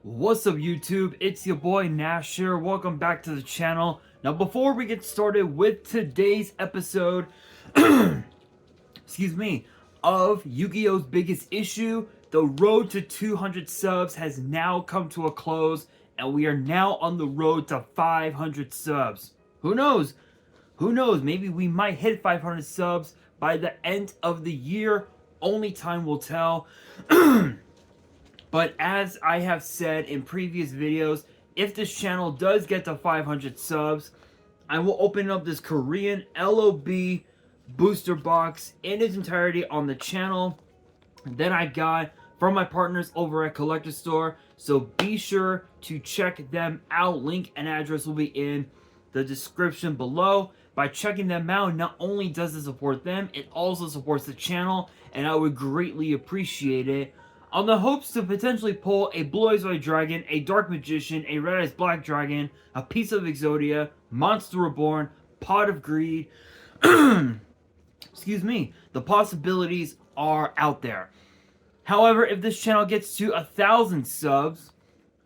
What's up YouTube? It's your boy Nash here. Welcome back to the channel. Now before we get started with today's episode, excuse me, of Yu-Gi-Oh's biggest issue, the road to 200 subs has now come to a close and we are now on the road to 500 subs. Who knows? Who knows? Maybe we might hit 500 subs by the end of the year. Only time will tell. But as I have said in previous videos, if this channel does get to 500 subs, I will open up this Korean LOB booster box in its entirety on the channel that I got from my partners over at Collector Store. So be sure to check them out. Link and address will be in the description below. By checking them out, not only does it support them, it also supports the channel, and I would greatly appreciate it. On the hopes to potentially pull a Blue Eyes White Dragon, a Dark Magician, a Red Eyes Black Dragon, a Piece of Exodia, Monster Reborn, Pot of Greed. Excuse me. The possibilities are out there. However, if this channel gets to 1,000 subs,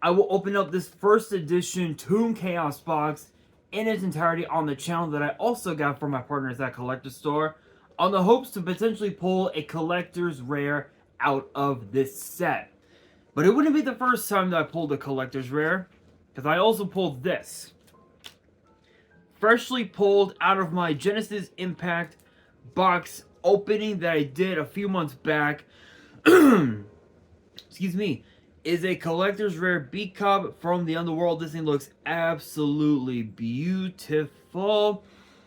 I will open up this first edition Toon Chaos box in its entirety on the channel that I also got from my partners at Collector Store, on the hopes to potentially pull a collector's rare out of this set. But it wouldn't be the first time that I pulled a collector's rare, because I also pulled this. Freshly pulled out of my Genesis Impact box opening that I did a few months back. Excuse me. Is a collector's rare B-Cop from the Underworld. This thing looks absolutely beautiful.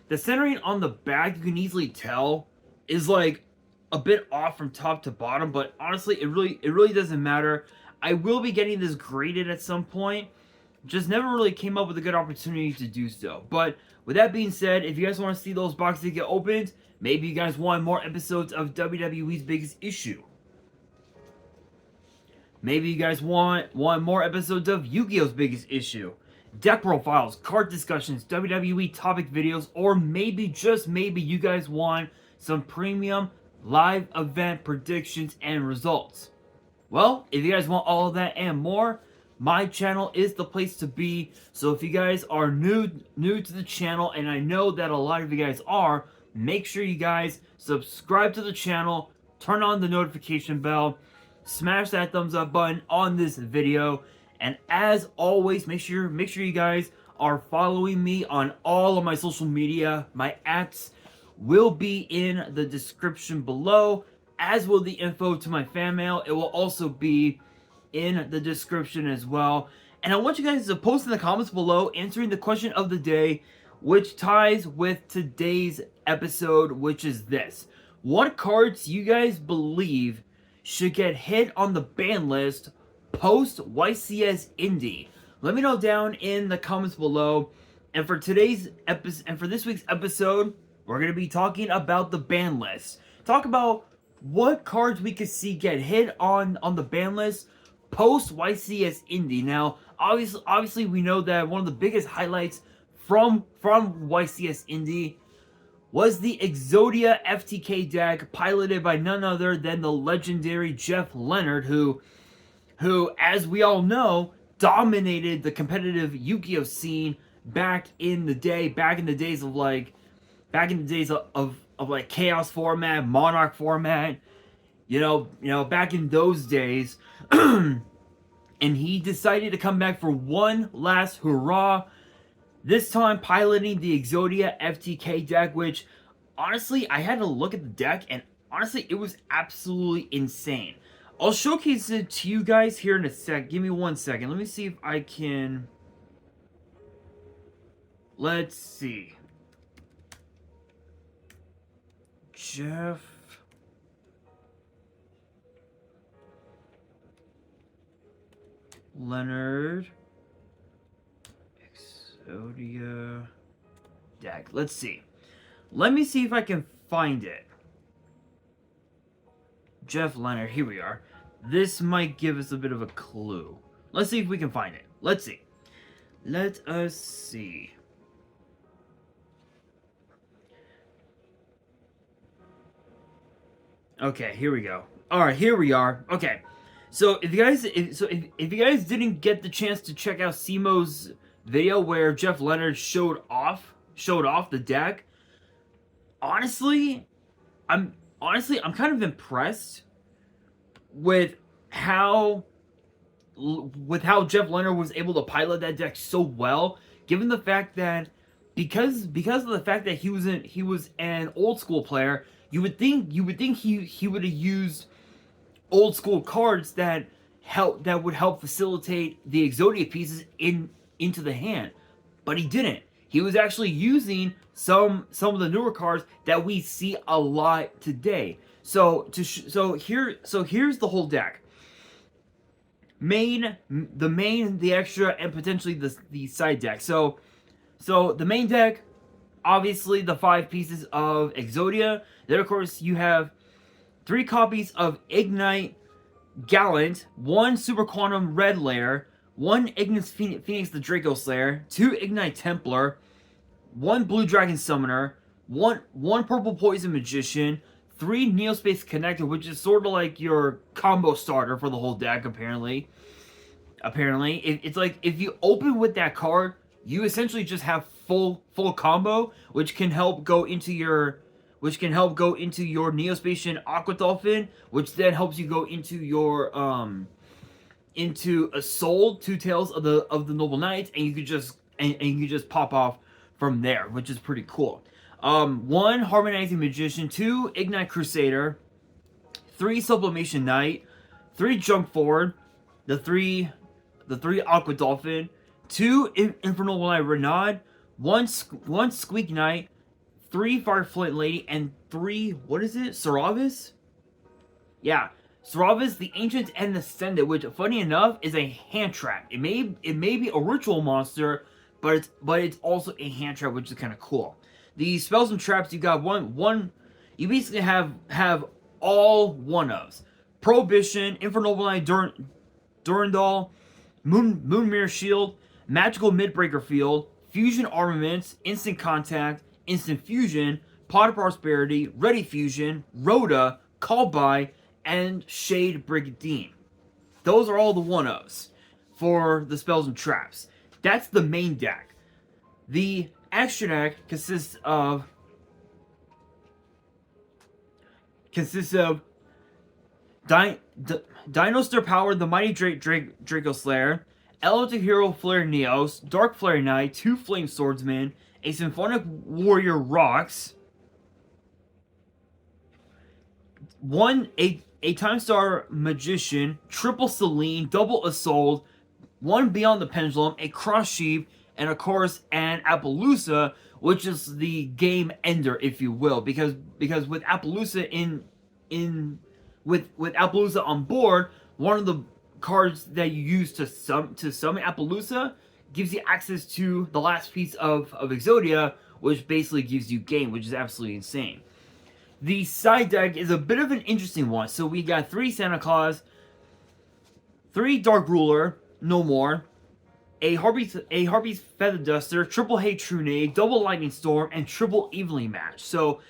The centering on the back, you can easily tell, is like a bit off from top to bottom, but honestly, it really doesn't matter. I will be getting this graded at some point. Just never really came up with a good opportunity to do so. But with that being said, if you guys want to see those boxes get opened, maybe you guys want more episodes of WWE's Biggest Issue. Maybe you guys want more episodes of Yu-Gi-Oh's Biggest Issue. Deck profiles, card discussions, WWE topic videos, or maybe, just maybe, you guys want some premium live event predictions and results. Well, if you guys want all of that and more, my channel is the place to be. So if you guys are new to the channel, and I know that a lot of you guys are, make sure you guys subscribe to the channel, turn on the notification bell, smash that thumbs up button on this video, and as always, make sure you guys are following me on all of my social media. My @ will be in the description below, as will the info to my fan mail. It will also be in the description as well. And I want you guys to post in the comments below answering the question of the day, which ties with today's episode, which is this: what cards you guys believe should get hit on the ban list post YCS Indy? Let me know down in the comments below. And for today's episode, and for this week's episode, we're going to be talking about the ban list. Talk about what cards we could see get hit on the ban list post YCS Indy. Now, obviously we know that one of the biggest highlights from YCS Indy was the Exodia FTK deck, piloted by none other than the legendary Jeff Leonard, who, as we all know, dominated the competitive Yu-Gi-Oh scene back in the days of like Chaos format, Monarch format, you know, back in those days. And he decided to come back for one last hurrah. This time piloting the Exodia FTK deck, which honestly, I had to look at the deck, and honestly, it was absolutely insane. I'll showcase it to you guys here in a sec. Give me 1 second. Let me see if I can... Let's see. Jeff Leonard Exodia deck. Let's see. Let me see if I can find it. Jeff Leonard. Here we are. This might give us a bit of a clue. Let's see if we can find it. Let's see. Let us see. Okay, here we go. Alright, here we are. Okay. So if you guys didn't get the chance to check out Simo's video where Jeff Leonard showed off the deck, honestly, I'm kind of impressed with how Jeff Leonard was able to pilot that deck so well, given the fact that because of the fact that he was an old school player, you would think he would have used old school cards that would help facilitate the Exodia pieces into the hand, but he didn't. He was actually using some of the newer cards that we see a lot today. So here's the whole deck. The extra, and potentially the side deck. So the main deck, obviously the 5 pieces of Exodia. Then of course you have 3 copies of Ignite Gallant, 1 Super Quantum Red Lair, 1 Ignis Phoenix the Draco Slayer, 2 Ignite Templar, 1 Blue Dragon Summoner, 1 Purple Poison Magician, 3 Neospace Connector, which is sort of like your combo starter for the whole deck, apparently. It's like, if you open with that card, you essentially just have full combo, which can help go into your Neospatian Aqua Dolphin, which then helps you go into your into a Soul, 2 Tails of the Noble Knights, and you could just pop off from there, which is pretty cool. 1 Harmonizing Magician, 2 Ignite Crusader, 3 Sublimation Knight, 3 Jump Forward, the 3 Aqua Dolphin, 2 Infernal Knight Renaud, 1 Squeak Knight, 3 Fire Flint Lady, and 3, what is it? Saravis? Yeah, Saravis, the Ancient and Ascendant, which, funny enough, is a hand trap. It may be a ritual monster, but it's also a hand trap, which is kind of cool. The spells and traps, you got one. You basically have all one-ofs. Prohibition, Infernal Knight Durandal, Moonmere Shield, Magical Midbreaker Field, Fusion Armaments, Instant Contact, Instant Fusion, Pot of Prosperity, Ready Fusion, Rhoda, Call By, and Shade Brigandine. Those are all the one-ofs for the spells and traps. That's the main deck. The extra deck consists of Dino Star Power, the Mighty Draco Slayer, Elemental Hero Flare Neos, Dark Flare Knight, 2 Flame Swordsmen, a Symphonic Warrior Rocks, a Time Star Magician, Triple Celine, Double Assault, 1 Beyond the Pendulum, a Cross Sheep, and of course an Appaloosa, which is the game ender, if you will, because with Appaloosa with Appaloosa on board, one of the cards that you use to summon Appaloosa gives you access to the last piece of Exodia, which basically gives you game, which is absolutely insane. The side deck is a bit of an interesting one. So we got 3 Santa Claus, 3 Dark Ruler, no more, a Harpy's Feather Duster, Triple Hate True Nade, Double Lightning Storm, and Triple Evenly Match. So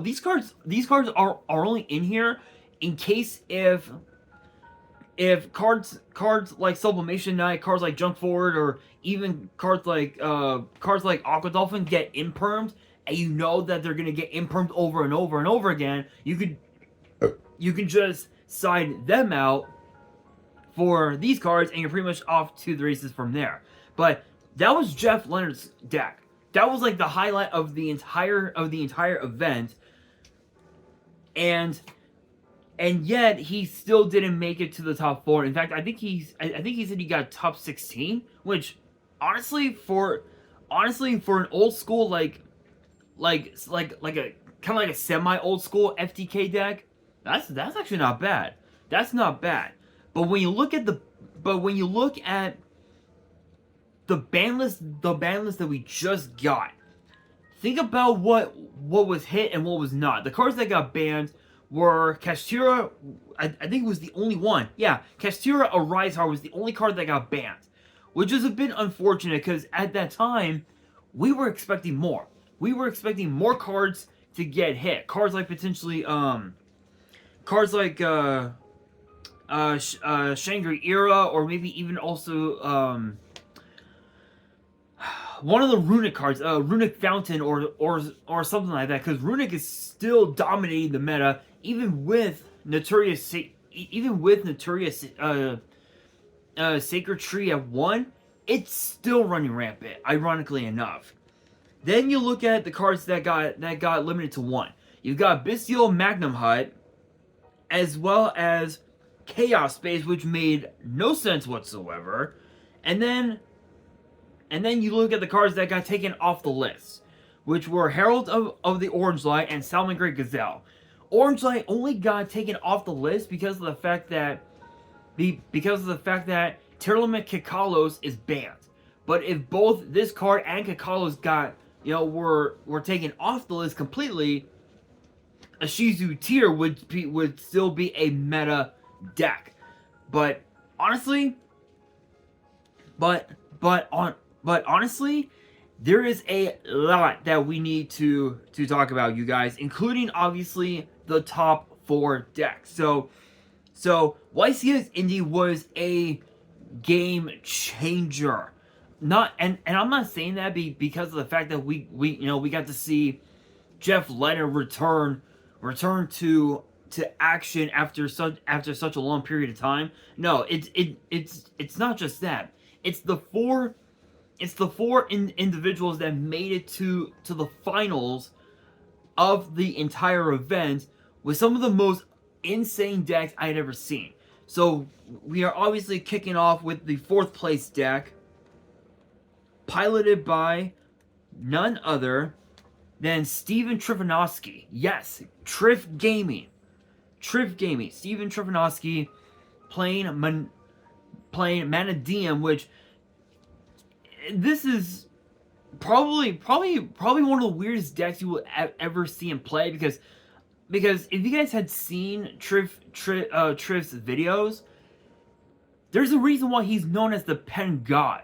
these cards are only in here in case if cards like Sublimation Knight, cards like Jump Forward, or even cards like Aqua Dolphin get impermed, and you know that they're gonna get impermed over and over and over again, you can just side them out for these cards, and you're pretty much off to the races from there. But that was Jeff Leonard's deck. That was like the highlight of the entire event, and yet he still didn't make it to the top 4. In fact, I think he said he got top 16, which honestly for an old school like a kind of like a semi old school FTK deck, that's actually not bad. That's not bad. But when you look at the ban list that we just got, think about what was hit and what was not. The cards that got banned were Kashtira. I think it was the only one. Yeah, Kashtira Arise was the only card that got banned, which is a bit unfortunate because at that time we were expecting more. We were expecting more cards to get hit. Cards like potentially cards like Shangri-Era, or maybe even also one of the Runic cards, Runic Fountain, or something like that, because Runic is still dominating the meta, even with Notorious Sacred Tree at 1, it's still running rampant, ironically enough. Then you look at the cards that got limited to 1. You've got Bestial Magnum Hut, as well as Chaos Space, which made no sense whatsoever. And then you look at the cards that got taken off the list, which were Herald of the Orange Light and Salamangreat Gazelle. Orange Light only got taken off the list because of the fact that Tearlament Kikalos is banned. But if both this card and Kikalos got, were taken off the list completely, a Shizu Tier would still be a meta deck. But honestly, honestly, there is a lot that we need to talk about, you guys, including obviously the top 4 decks. So YCS Indy was a game changer. And I'm not saying that because of the fact that we got to see Jeff Leonard return to action after such a long period of time. No, it's not just that. It's the four individuals that made it to the finals of the entire event with some of the most insane decks I had ever seen. So we are obviously kicking off with the 4th place deck, piloted by none other than Steven Trifanovsky. Yes, Trif Gaming. Steven Trifanovsky playing Manadium, which this is probably one of the weirdest decks you will ever see him play, because if you guys had seen Trif's videos, there's a reason why he's known as the Pen God.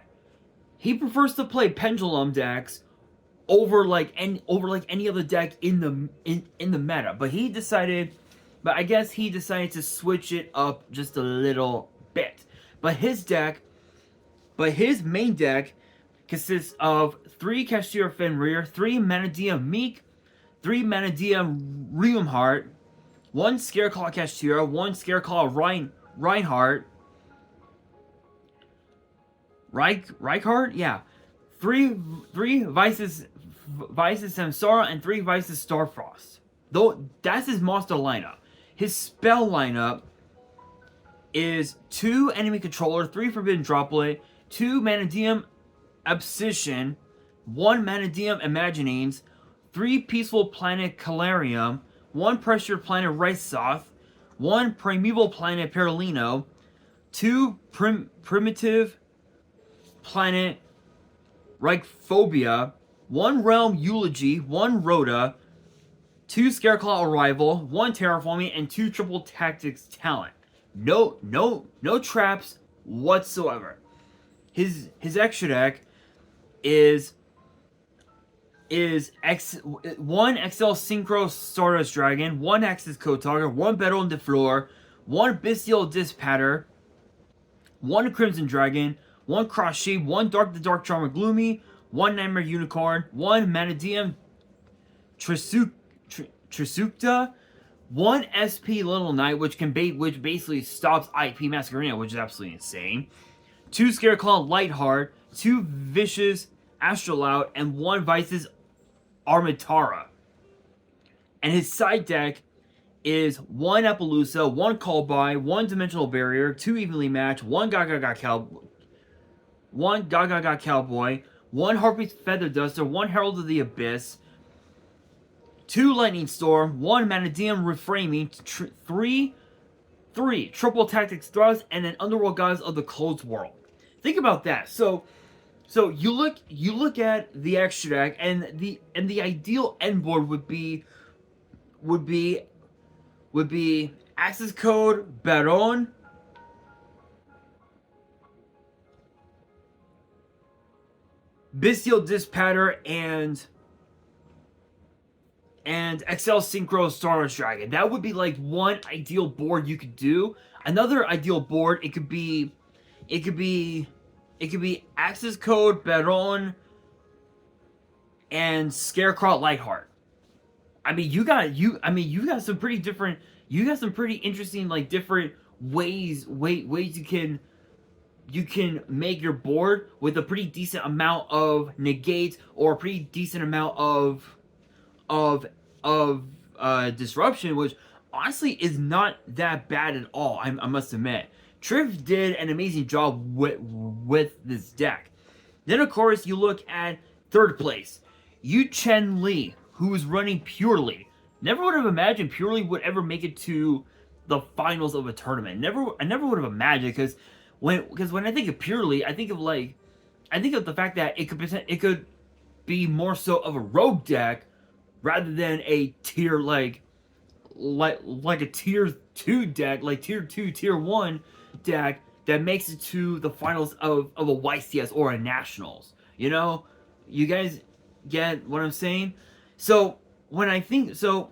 He prefers to play pendulum decks over any other deck in the meta. But I guess he decided to switch it up just a little bit. But his main deck consists of 3 Cashier Fenrir, 3 Manadium Meek, 3 Manadium Riumheart, 1 Scareclaw Cashier, 1 Scareclaw Reinhardt, Reichhardt? Yeah. 3 Vices Samsara and 3 Vices Starfrost. Though that's his monster lineup. His spell lineup is 2 Enemy Controller, 3 Forbidden Droplet, 2 Manadium Obsession, 1 Manadium Imaginings, 3 Peaceful Planet Calarium, 1 Pressure Planet Ricesoth, 1 Primeval Planet Perlino, 2 Primitive Planet Reichphobia, 1 Realm Eulogy, 1 Rhoda, 2 Scareclaw Arrival, 1 Terraforming, and 2 Triple Tactics Talent. No traps whatsoever. His extra deck is 1 XL Synchro Stardust Dragon, 1 Axis Kotar, 1 Battle in the Floor, 1 Bestial Dispatter, 1 Crimson Dragon, 1 Cross Sheep, 1 the Dark Charmer Gloomy, 1 Nightmare Unicorn, 1 Manadium Trisukta, 1 SP Little Knight, which basically stops IP Masquerena, which is absolutely insane, 2 Scareclaw Lightheart, 2 Vicious Astrolaut, and 1 Vices Armitara. And his side deck is 1 Appaloosa, 1 Callby, 1 Dimensional Barrier, 2 Evenly Matched, 1 Gaga Cowboy, 1 Harpy's Feather Duster, 1 Herald of the Abyss, 2 Lightning Storm, 1 Manadium Reframing, 3 Triple Tactics Thrust, and an Underworld Gods of the Closed World. Think about that. So you look at the extra deck, and the ideal end board would be Access Code Baron, Bestial Dispatter, and XL Synchro Stardust Dragon. That would be like one ideal board you could do. Another ideal board, it could be Access Code, Baron, and Scarecrow Lightheart. I mean, you got some pretty different, you got some pretty interesting, like, different ways you can make your board with a pretty decent amount of negates or a pretty decent amount of disruption, which honestly is not that bad at all. I must admit, Triv did an amazing job with this deck. Then of course you look at third place, Yu Chen Li, who is running Purely. Never would have imagined Purely would ever make it to the finals of a tournament. I never would have imagined, because when I think of Purely, I think of the fact that it could be more so of a rogue deck rather than a tier like a tier 2 deck, like tier 2, tier 1 deck that makes it to the finals of a YCS or a nationals. You know, you guys get what I'm saying? So when I think so,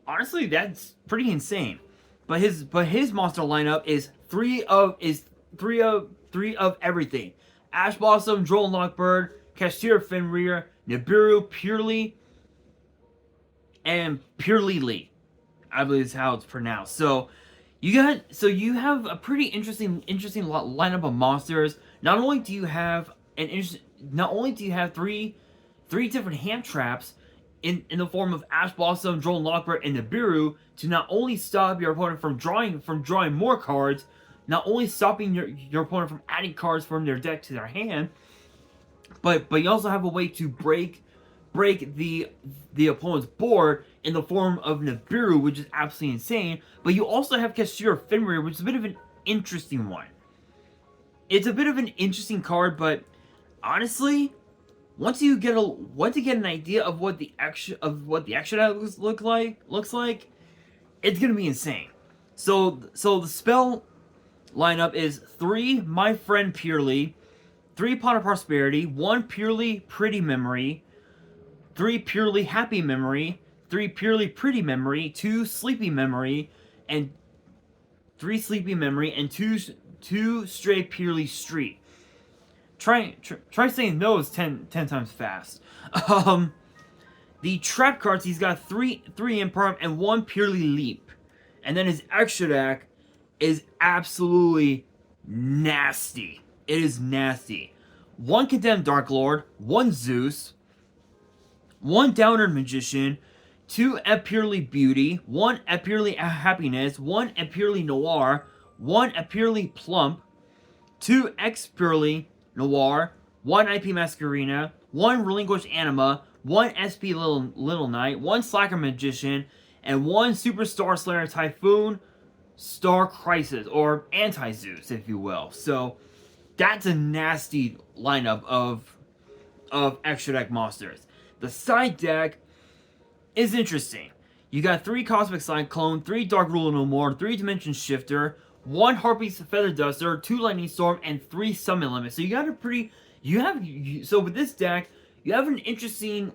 honestly, that's pretty insane. But his monster lineup is three of everything: Ash Blossom, Droll Lockbird, Cashier Fenrir, Nibiru, Purely, and Purely Lee, I believe is how it's pronounced. So you have a pretty interesting lineup of monsters. Not only do you have three different hand traps in the form of Ash Blossom, Droll Lockbird, and Nibiru to not only stop your opponent from drawing more cards, not only stopping your opponent from adding cards from their deck to their hand, but you also have a way to break the opponent's board in the form of Nibiru, which is absolutely insane. But you also have Cashier Fenrir, which is a bit of an interesting one. It's a bit of an interesting card, but honestly, once you get an idea of what the action looks like, it's gonna be insane. So the spell lineup is 3 My Friend Purely, 3 Pot of Prosperity, 1 Purely Pretty Memory, 3 Purely Happy Memory, 3 Purely Pretty Memory, 2 Sleepy Memory, and 3 Sleepy Memory, and 2 Stray Purely Street. Try saying those 10 times fast. The trap cards, he's got 3 Imperm and 1 Purely Leap. And then his extra deck is absolutely nasty. It is nasty. 1 Condemned Dark Lord, 1 Zeus, 1 Downer Magician, 2 Purely Beauty, 1 Purely Happiness, 1 Purely Noir, 1 Purely Plump, 2 X Purely Noir, 1 IP Masquerena, 1 Relinquished Anima, 1 SP Little Knight, 1 Slacker Magician, and 1 Superstar Slayer Typhoon Star Crisis, or Anti-Zeus, if you will. So that's a nasty lineup of extra deck monsters. The side deck is interesting. You got 3 Cosmic Cyclone, 3 Dark Ruler No More, 3 Dimension Shifter, 1 Harpy's Feather Duster, 2 Lightning Storm, and 3 Summon Limit. So so with this deck, you have an interesting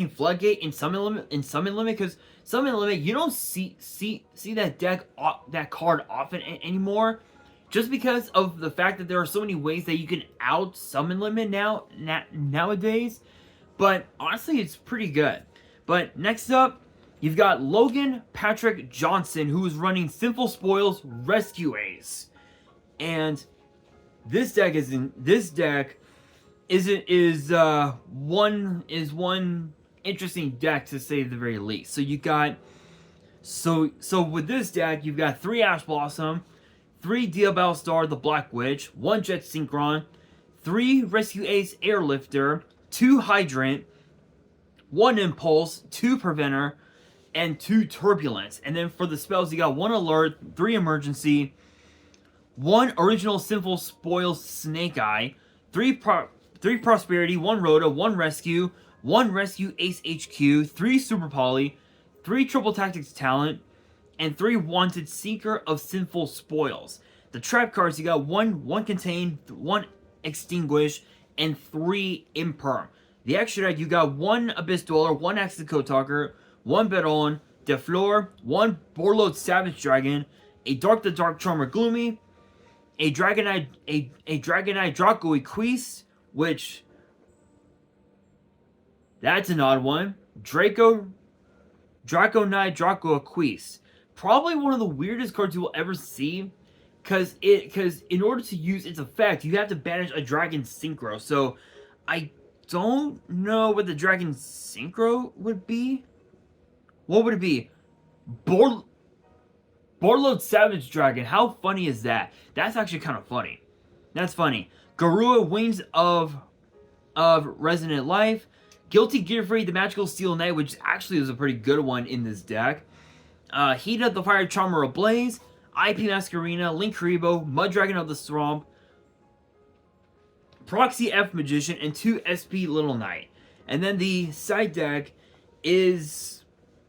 floodgate in Summon Limit, because Summon Limit, you don't see that card often anymore, just because of the fact that there are so many ways that you can out Summon Limit nowadays. But honestly, it's pretty good. But next up, you've got Logan Patrick Johnson, who is running Sinful Spoils Rescue Ace. And this deck is one interesting deck, to say the very least. So you got so with this deck, you've got 3 Ash Blossom, 3 Diabell Star the Black Witch, 1 Jet Synchron, 3 Rescue Ace Airlifter, 2 Hydrant, 1 Impulse, 2 Preventer, and 2 Turbulence. And then for the spells, you got 1 Alert, 3 Emergency, 1 Original Sinful Spoils Snake Eye, 3 Prosperity, 1 Rhoda, 1 Rescue, 1 Rescue Ace HQ, 3 Super Poly, 3 Triple Tactics Talent, and 3 Wanted Seeker of Sinful Spoils. The trap cards, you got 1 Contain, 1 Extinguish, and 3 Imperm. The extra deck, you got 1 Abyss Dweller, 1 Access Code Talker, 1 Baron, Deflor, 1 Borlode Savage Dragon, a Dark the Dark Charmer Gloomy, a Dragonite Draco Equise, which that's an odd one. Draconite Draco Equise. Probably one of the weirdest cards you will ever see. Because in order to use its effect, you have to banish a Dragon Synchro. So, I don't know what the Dragon Synchro would be. What would it be? Borload Savage Dragon. How funny is that? That's actually kind of funny. That's funny. Garua Wings of Resonant Life. Guilty Gear Free, the Magical Steel Knight, which actually is a pretty good one in this deck. Heat of the Fire Charmer Ablaze. IP Masquerena, Link Karibo, Mud Dragon of the Swamp, Proxy F Magician, and 2 SP Little Knight. And then the side deck is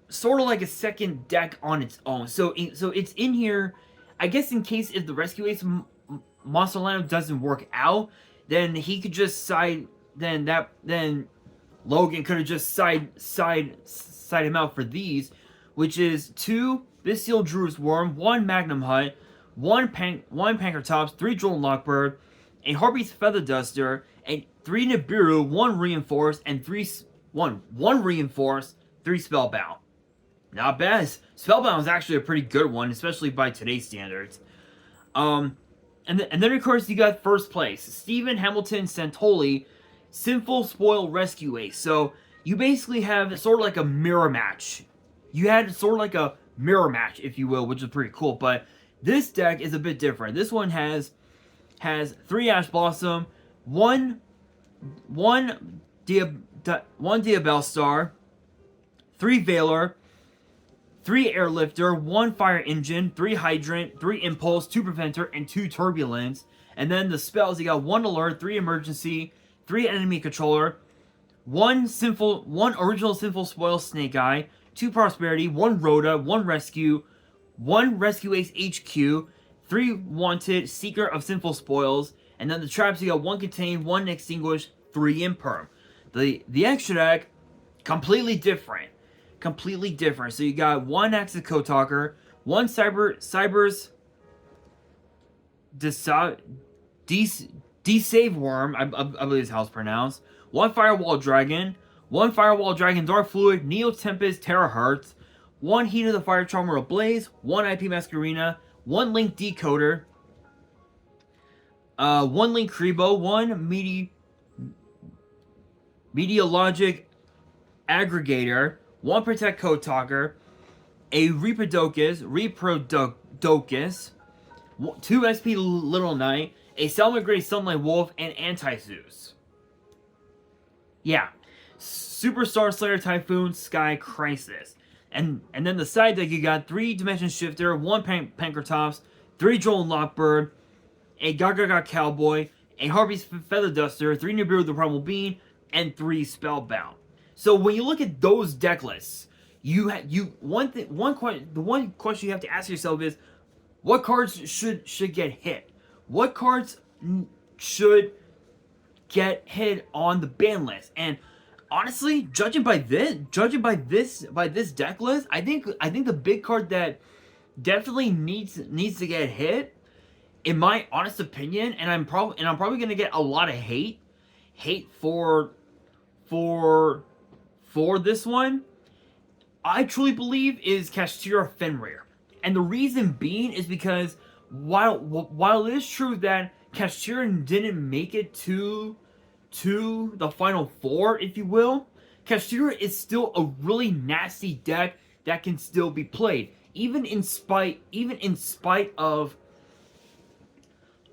sort of like a second deck on its own. So it's in here, I guess, in case if the Rescue Ace monster lineup doesn't work out, then he could just then Logan could have just side him out for these, which is 2 Bestial Druid's Worm, 1 Magnum Hut, 1 Pankratops, 3 Droll Lockbird, a Harpy's Feather Duster, and 3 Nibiru, 1 Reinforced, and 1 Reinforced, 3 Spellbound. Not bad. Spellbound is actually a pretty good one, especially by today's standards. And then of course you got first place, Stephen Hamilton Santoli, Sinful Spoil Rescue Ace. So you basically have sort of like a mirror match. You had sort of like a mirror match, if you will, which is pretty cool. But this deck is a bit different. This one has 3 Ash Blossom, 1 Diabell Star, 3 Valor, 3 Airlifter, 1 Fire Engine, 3 Hydrant, 3 Impulse, 2 Preventer, and 2 Turbulence. And then the spells, you got 1 Alert, 3 Emergency, 3 Enemy Controller, 1 Original Sinful Spoil Snake Eye, 2 Prosperity, 1 Rhoda, 1 Rescue, 1 Rescue Ace HQ, 3 Wanted, Seeker of Sinful Spoils, and then the traps, you got 1 Contain, 1 Extinguish, 3 Imperm. The extra deck, completely different. Completely different. So you got 1 Axis Code Talker, 1 Cyber's Desave Worm, I believe is how it's pronounced, 1 Firewall Dragon, 1 Firewall Dragon Dark Fluid, Neo Tempest Terahertz, 1 Heat of the Fire Charmer Ablaze, 1 IP Masquerena, 1 Link Decoder, 1 Link Karibo, 1 Medialogic Aggregator, 1 Protect Code Talker, a Reprodocus, 2 SP Little Knight, a Selma Grey Sunlight Wolf, and Anti-Zeus. Yeah. Superstar Slayer Typhoon Sky Crisis. And then the side deck, you got 3 Dimension Shifter, 1 Pankratops, 3 Droll Lockbird, a Gaga Cowboy, a Harpy's Feather Duster, 3 Nibiru the Primal Being, and 3 Spellbound. So when you look at those deck lists, the one question you have to ask yourself is, what cards should get hit? What cards should get hit on the ban list? And honestly, judging by this deck list, I think the big card that definitely needs to get hit, in my honest opinion, and I'm probably gonna get a lot of hate for this one, I truly believe is Kashtira Fenrir. And the reason being is because while it is true that Kashtira didn't make it to the Final Four, if you will, Kashtira is still a really nasty deck that can still be played. Even in spite of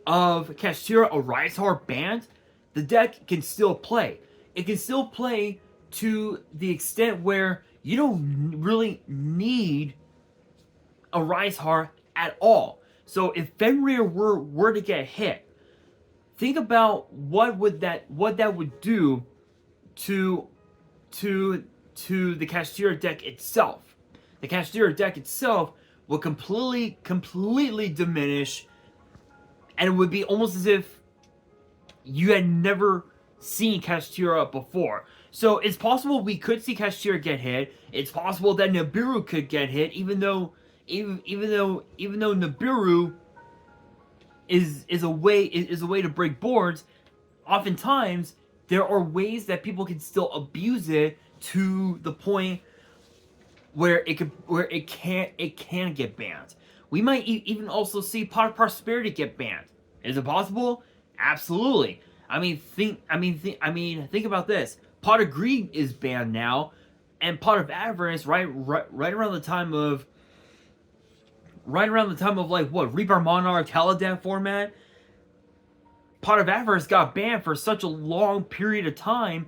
Kashtira Arisehar banned, the deck can still play. It can still play to the extent where you don't really need Arisehar at all. So if Fenrir were to get hit, think about what that would do to the Kashtira deck itself. The Kashtira deck itself will completely diminish, and it would be almost as if you had never seen Kashtira before. So it's possible we could see Kashtira get hit. It's possible that Nibiru could get hit, even though even though Nibiru is a way to break boards, oftentimes there are ways that people can still abuse it to the point where it can get banned. We might even also see Pot of Prosperity get banned. Is it possible? Absolutely. Think about this. Pot of Greed is banned now, and Pot of Avarice right around the time of like what, Reaper Monarch Haladan format. Pot of Avarice got banned for such a long period of time,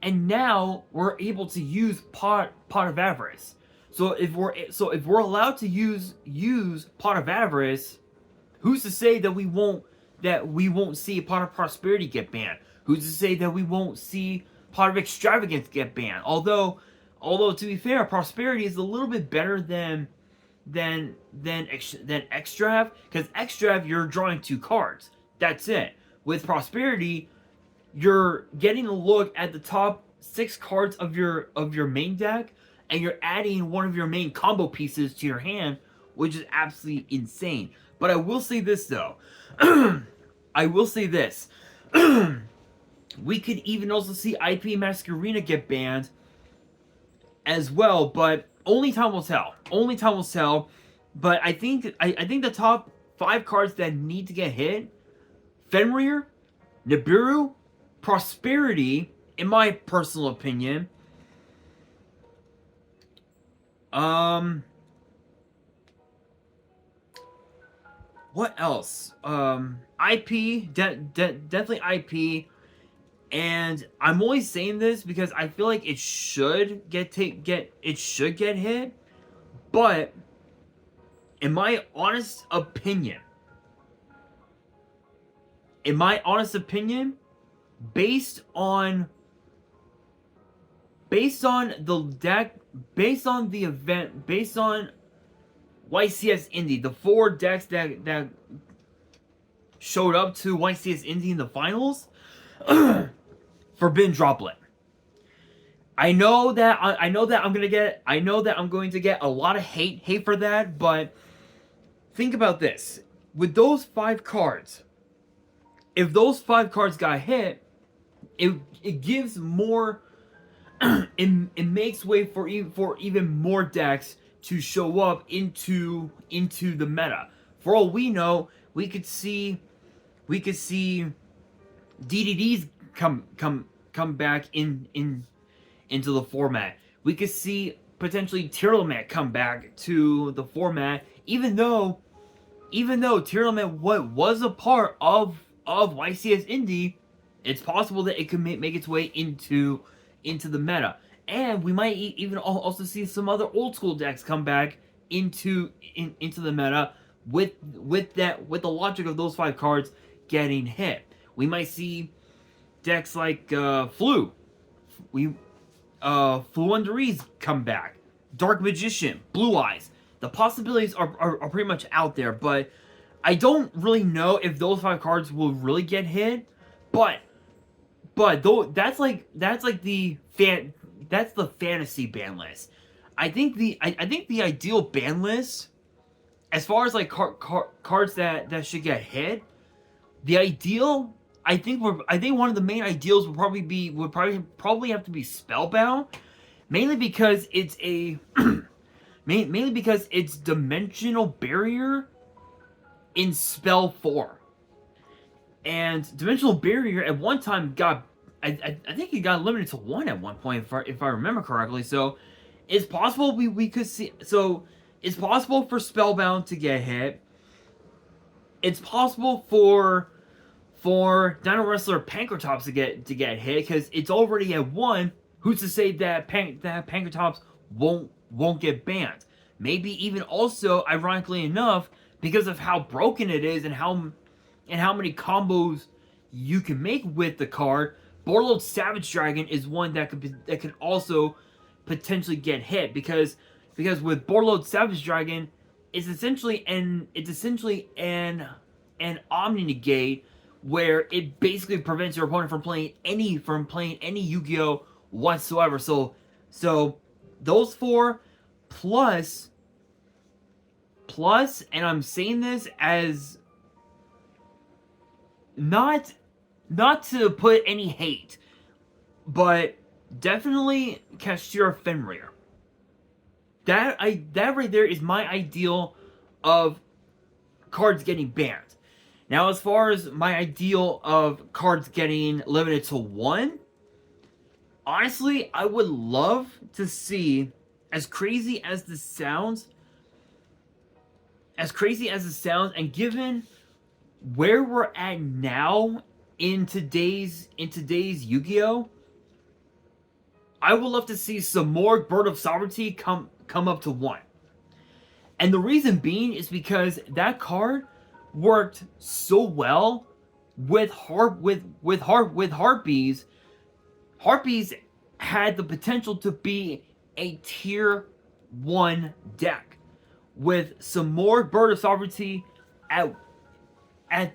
and now we're able to use Pot of Avarice. So if we're allowed to use Pot of Avarice, who's to say that we won't see Pot of Prosperity get banned? Who's to say that we won't see Pot of Extravagance get banned? Although to be fair, Prosperity is a little bit better than Extrav, because Extrav you're drawing 2 cards. That's it. With Prosperity, you're getting a look at the top 6 cards of your main deck, and you're adding one of your main combo pieces to your hand, which is absolutely insane. But I will say this though. I will say this. We could even also see IP Masquerena get banned as well, but only time will tell. Only time will tell. But I think the top 5 cards that need to get hit: Fenrir, Nibiru, Prosperity, in my personal opinion. What else? IP, definitely IP. And I'm only saying this because I feel like it should get hit, but in my honest opinion, based on the deck, based on the event, based on YCS Indy, the 4 decks that showed up to YCS Indy in the finals, Forbidden Droplet. I know that I'm going to get a lot of hate for that, but think about this. With those 5 cards, if those 5 cards got hit, it gives more it makes way for even more decks to show up into the meta. For all we know, we could see DDDs come back into the format. We could see potentially Tearlament come back to the format, even though Tearlament was a part of YCS Indy. It's possible that it could make its way into the meta, and we might even also see some other old school decks come back into the meta with the logic of those 5 cards getting hit. We might see decks like Flu Underease come back, Dark Magician, Blue Eyes. The possibilities are pretty much out there, but I don't really know if those 5 cards will really get hit. But though that's the fantasy ban list. I think the ideal ban list, as far as like cards that should get hit, the ideal, I think one of the main ideals would probably have to be Spellbound, mainly because it's a mainly because it's Dimensional Barrier in spell form. And Dimensional Barrier at one time got, I think it got limited to 1 at one point, if I remember correctly. So it's possible we could see. So it's possible for Spellbound to get hit. It's possible for Dino Wrestler Pankratops to get hit, because it's already at 1. Who's to say that Pankratops won't get banned? Maybe even also, ironically enough, because of how broken it is and how many combos you can make with the card, Borderlord Savage Dragon is one that could also potentially get hit, because with Borderlord Savage Dragon, it's essentially an Omni Negate, where it basically prevents your opponent from playing any Yu-Gi-Oh whatsoever. So those 4 plus Plus, and I'm saying this as not to put any hate, but definitely Cashier Fenrir. That right there is my ideal of cards getting banned. Now, as far as my ideal of cards getting limited to 1, honestly, I would love to see, as crazy as this sounds, and given where we're at now in today's Yu-Gi-Oh, I would love to see some more Bird of Sovereignty come up to 1. And the reason being is because that card worked so well with Harpies. Harpies had the potential to be a tier 1 deck with some more Bird of Sovereignty at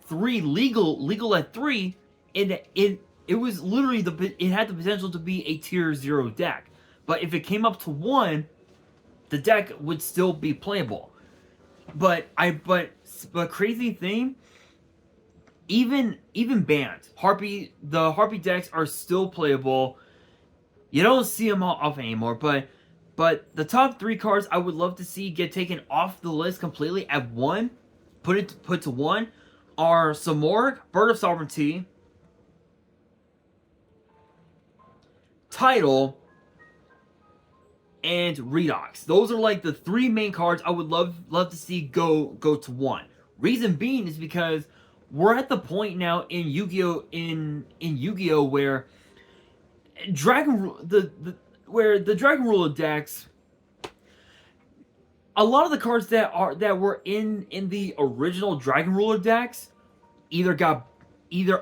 3, legal at 3. It was literally it had the potential to be a tier 0 deck. But if it came up to 1, the deck would still be playable. But crazy thing, even banned, the Harpy decks are still playable. You don't see them all off anymore, but the top 3 cards I would love to see get taken off the list completely at 1, put to 1, are Samorg, Bird of Sovereignty, Title, and Redox. Those are like the 3 main cards I would love to see go to 1. Reason being is because we're at the point now in Yu-Gi-Oh where the Dragon Ruler decks, a lot of the cards that were in the original Dragon Ruler decks either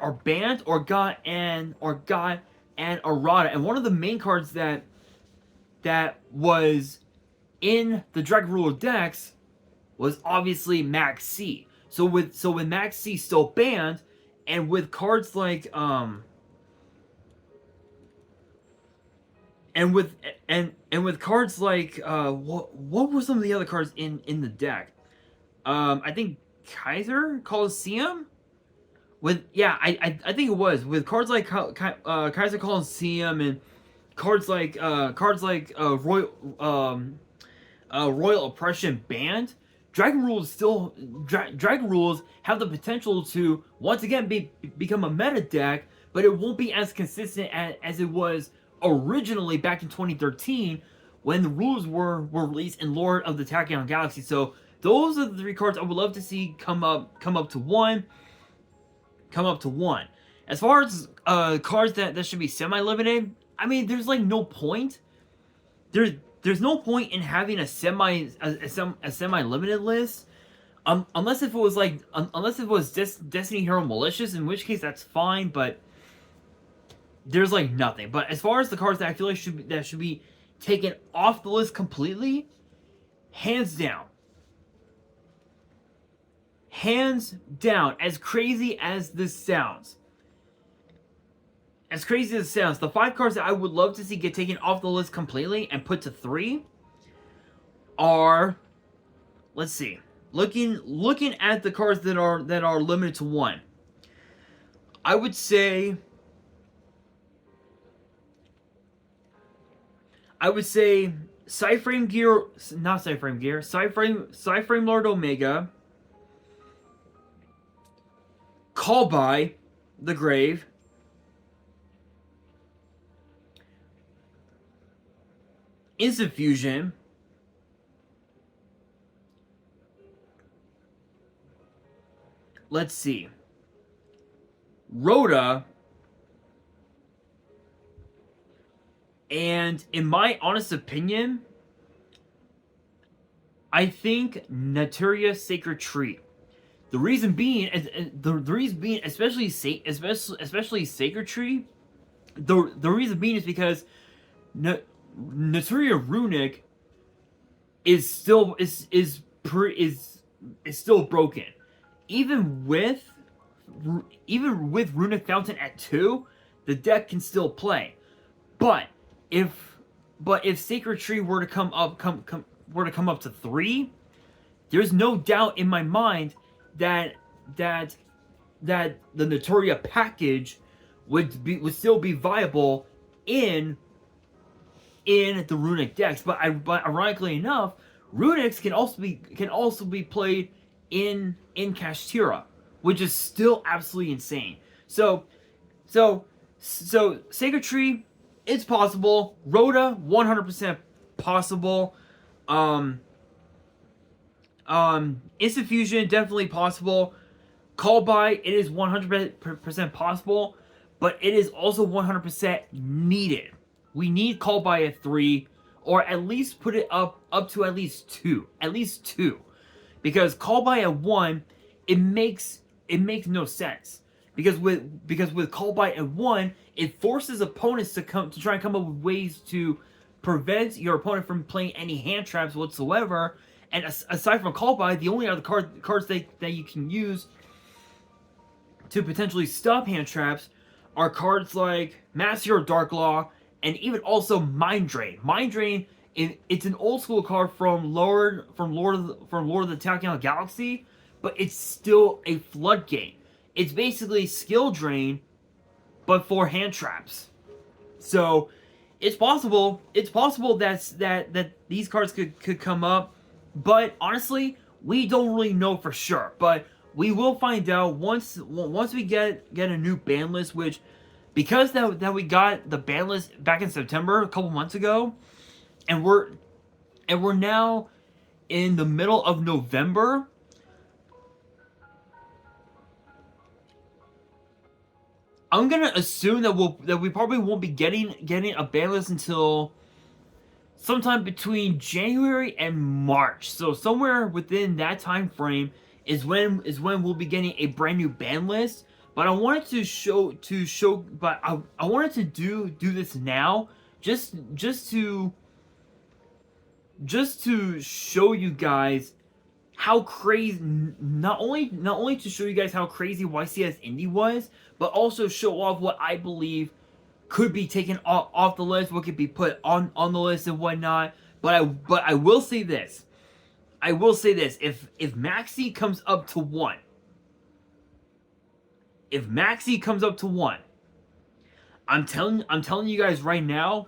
are banned or got an errata. And one of the main cards that was in the Dragon Ruler decks was obviously Max C. So with Max C still banned, and with cards like with cards like what were some of the other cards in the deck? I think Kaiser Coliseum. I think it was with cards like Kaiser Coliseum and cards like Royal Oppression banned. Dragon Rules have the potential to once again become a meta deck, but it won't be as consistent as it was originally back in 2013 when the rules were released in Lord of the Tachyon Galaxy. So those are the 3 cards I would love to see come up to 1. As far as cards that should be semi-limited, I mean, there's like no point. There's no point in having a semi-limited list, unless if it was Destiny Hero Malicious, in which case that's fine. But there's like nothing. But as far as the cards that I feel like should be taken off the list completely, hands down, as crazy as this sounds. The 5 cards that I would love to see get taken off the list completely and put to 3 are, let's see, looking at the cards that are limited to 1. I would say Cyframe Lord Omega, Call by the Grave, Instant Fusion, let's see, Rhoda, and in my honest opinion, I think Naturia Sacred Tree. The reason being, especially Sacred Tree, the reason being is because Naturia Runic is still broken. Even with Runic Fountain at 2, the deck can still play. But if Sacred Tree were to come up to 3, there's no doubt in my mind that that the Notoria package would still be viable in the runic decks. But ironically enough, runics can also be played in Kashtira, which is still absolutely insane. So Sacred Tree, it's possible. Rhoda, 100% possible. Instant Fusion, definitely possible. Call by, it is 100% possible, but it is also 100% needed. We need call by at 3, or at least put it up to at least 2. At least 2. Because call by at 1, it makes no sense. Because with call by at 1, it forces opponents to try and come up with ways to prevent your opponent from playing any hand traps whatsoever. And aside from call by, the only other cards that you can use to potentially stop hand traps are cards like Master of Dark Law, and even also Mind Drain. Mind Drain, it's an old school card from Lord of the Tachyon Galaxy, but it's still a floodgate. It's basically skill drain, but for hand traps. So it's possible. It's possible that these cards could come up, but honestly, we don't really know for sure. But we will find out once we get a new ban list, which, because that we got the ban list back in September, a couple months ago, and we're now in the middle of November. I'm gonna assume that we probably won't be getting a ban list until sometime between January and March. So somewhere within that time frame is when we'll be getting a brand new ban list. But I wanted to show but I wanted to do this now just to show you guys how crazy, not only to show you guys how crazy YCS Indy was, but also show off what I believe could be taken off the list, what could be put on the list and whatnot. But I will say this. If Maxi comes up to 1, I'm telling you guys right now,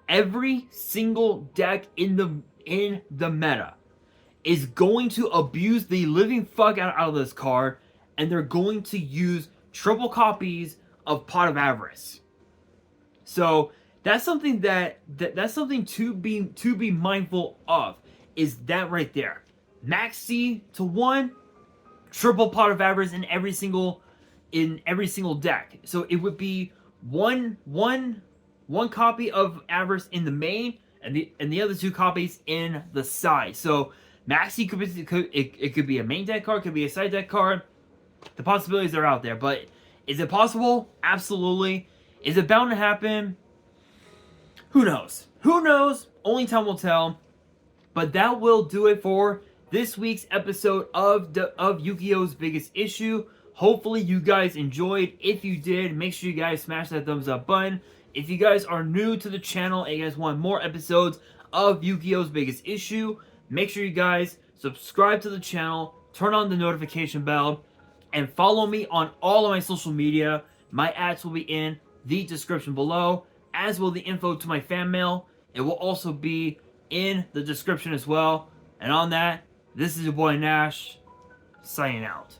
every single deck in the meta is going to abuse the living fuck out of this card, and they're going to use triple copies of Pot of Avarice. So that's something that's something to be mindful of, is that right there. Maxi to 1, triple Pot of Avarice in every single deck. So it would be one copy of Avarice in the main, and the other 2 copies in the side. So Maxi could be a main deck card, could be a side deck card. The possibilities are out there, but is it possible? Absolutely. Is it bound to happen? Who knows? Only time will tell. But that will do it for this week's episode of Yu-Gi-Oh's Biggest Issue. Hopefully you guys enjoyed. If you did, make sure you guys smash that thumbs up button. If you guys are new to the channel and you guys want more episodes of Yu-Gi-Oh's Biggest Issue, make sure you guys subscribe to the channel, turn on the notification bell, and follow me on all of my social media. My ads will be in the description below, as will the info to my fan mail. It will also be in the description as well. And on that, this is your boy Nash, signing out.